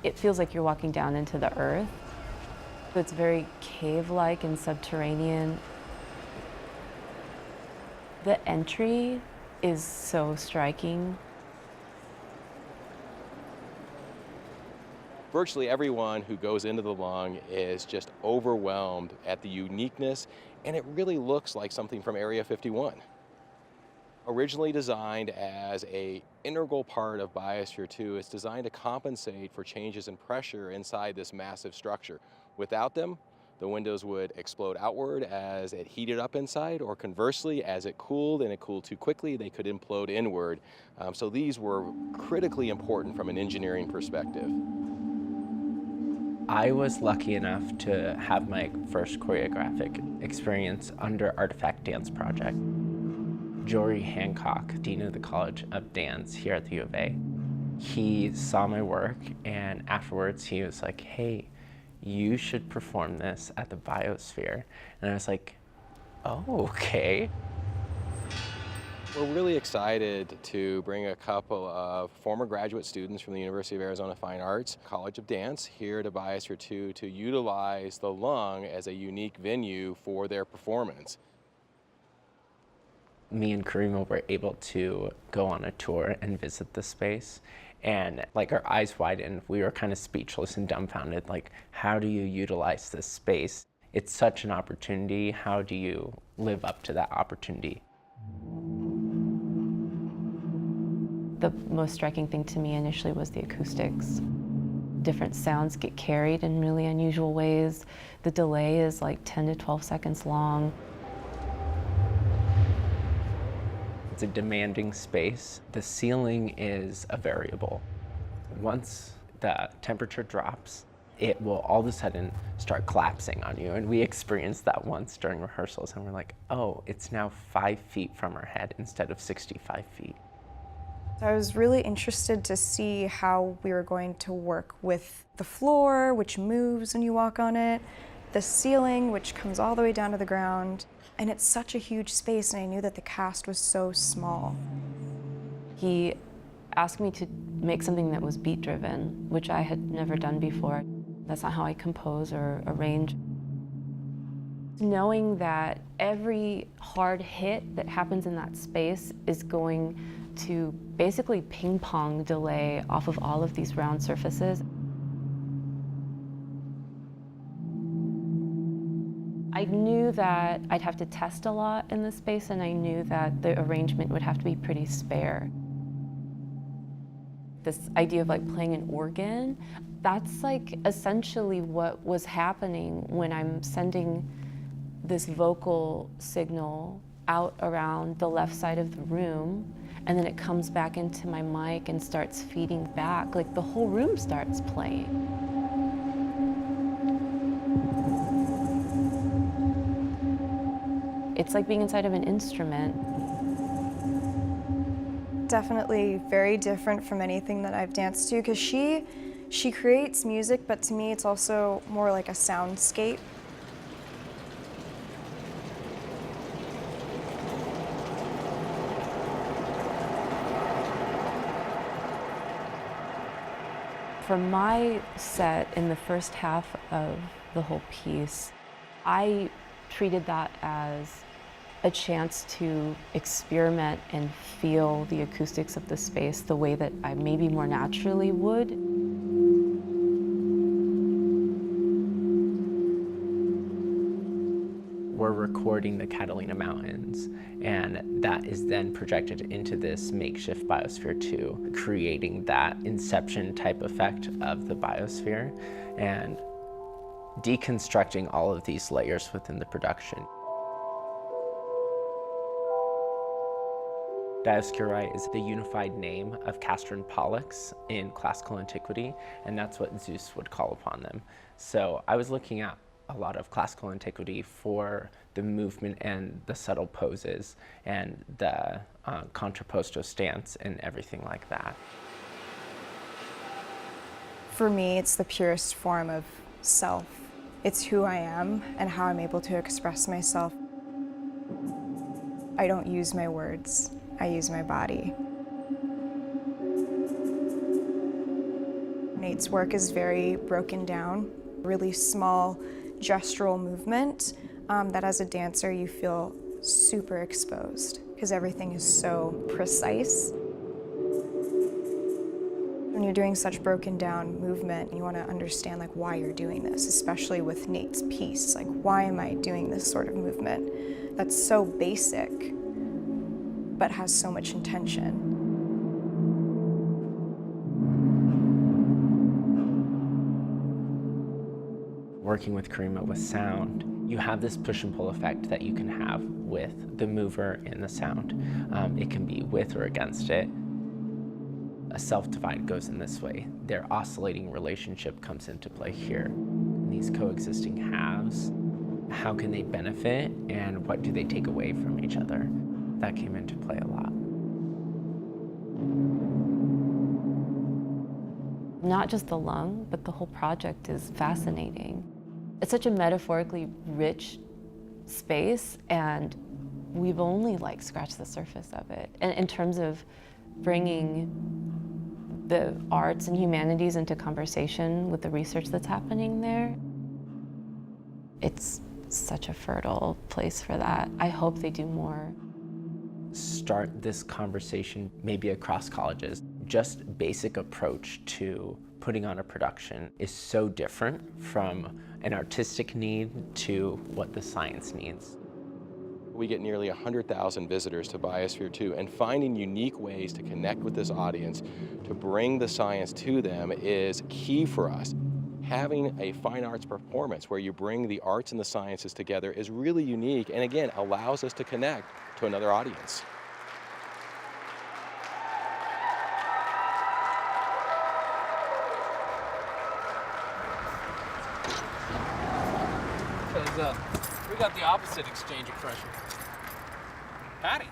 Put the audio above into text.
It feels like you're walking down into the earth. So it's very cave-like and subterranean. The entry is so striking. Virtually everyone who goes into the lung is just overwhelmed at the uniqueness, and it really looks like something from Area 51. Originally designed as an integral part of Biosphere 2, it's designed to compensate for changes in pressure inside this massive structure. Without them, the windows would explode outward as it heated up inside, or conversely, as it cooled and it cooled too quickly, they could implode inward. So these were critically important from an engineering perspective. I was lucky enough to have my first choreographic experience under Artifact Dance Project. Jory Hancock, Dean of the College of Dance here at the U of A, he saw my work, and afterwards he was like, hey, you should perform this at the Biosphere. And I was like, oh, okay. We're really excited to bring a couple of former graduate students from the University of Arizona Fine Arts College of Dance here to Biosphere 2 to utilize the lung as a unique venue for their performance. Me and Karima were able to go on a tour and visit the space, and like our eyes widened. We were kind of speechless and dumbfounded, like, how do you utilize this space? It's such an opportunity. How do you live up to that opportunity? The most striking thing to me initially was the acoustics. Different sounds get carried in really unusual ways. The delay is like 10 to 12 seconds long. It's a demanding space. The ceiling is a variable. Once the temperature drops, it will all of a sudden start collapsing on you. And we experienced that once during rehearsals, and we're like, oh, it's now 5 feet from our head instead of 65 feet. I was really interested to see how we were going to work with the floor, which moves when you walk on it, the ceiling, which comes all the way down to the ground. And it's such a huge space, and I knew that the cast was so small. He asked me to make something that was beat-driven, which I had never done before. That's not how I compose or arrange. Knowing that every hard hit that happens in that space is going to basically ping-pong delay off of all of these round surfaces. I knew that I'd have to test a lot in this space, and I knew that the arrangement would have to be pretty spare. This idea of like playing an organ, that's like essentially what was happening when I'm sending this vocal signal out around the left side of the room, and then it comes back into my mic and starts feeding back. Like the whole room starts playing. It's like being inside of an instrument. Definitely very different from anything that I've danced to, because she creates music, but to me it's also more like a soundscape. For my set in the first half of the whole piece, I treated that as a chance to experiment and feel the acoustics of the space the way that I maybe more naturally would. We're recording the Catalina Mountains, and that is then projected into this makeshift Biosphere 2, creating that inception type effect of the Biosphere and deconstructing all of these layers within the production. Dioscuri is the unified name of Castran Pollux in classical antiquity, and that's what Zeus would call upon them. So I was looking at a lot of classical antiquity for the movement and the subtle poses and the contrapposto stance and everything like that. For me, it's the purest form of self. It's who I am and how I'm able to express myself. I don't use my words, I use my body. I'm Nate's work is very broken down, really small gestural movement that as a dancer you feel super exposed because everything is so precise. When you're doing such broken down movement, you want to understand like why you're doing this, especially with Nate's piece. Like, why am I doing this sort of movement that's so basic but has so much intention? Working with Karima with sound, you have this push and pull effect that you can have with the mover in the sound. It can be with or against it. A self-divide goes in this way. Their oscillating relationship comes into play here. These coexisting halves, how can they benefit and what do they take away from each other? That came into play a lot. Not just the lung, but the whole project is fascinating. It's such a metaphorically rich space, and we've only like scratched the surface of it. And in terms of bringing the arts and humanities into conversation with the research that's happening there, it's such a fertile place for that. I hope they do more. Start this conversation maybe across colleges. Just basic approach to putting on a production is so different from an artistic need to what the science needs. We get nearly 100,000 visitors to Biosphere 2, and finding unique ways to connect with this audience, to bring the science to them, is key for us. Having a fine arts performance where you bring the arts and the sciences together is really unique, and again, allows us to connect to another audience. Because we got the opposite exchange of pressure. Patty.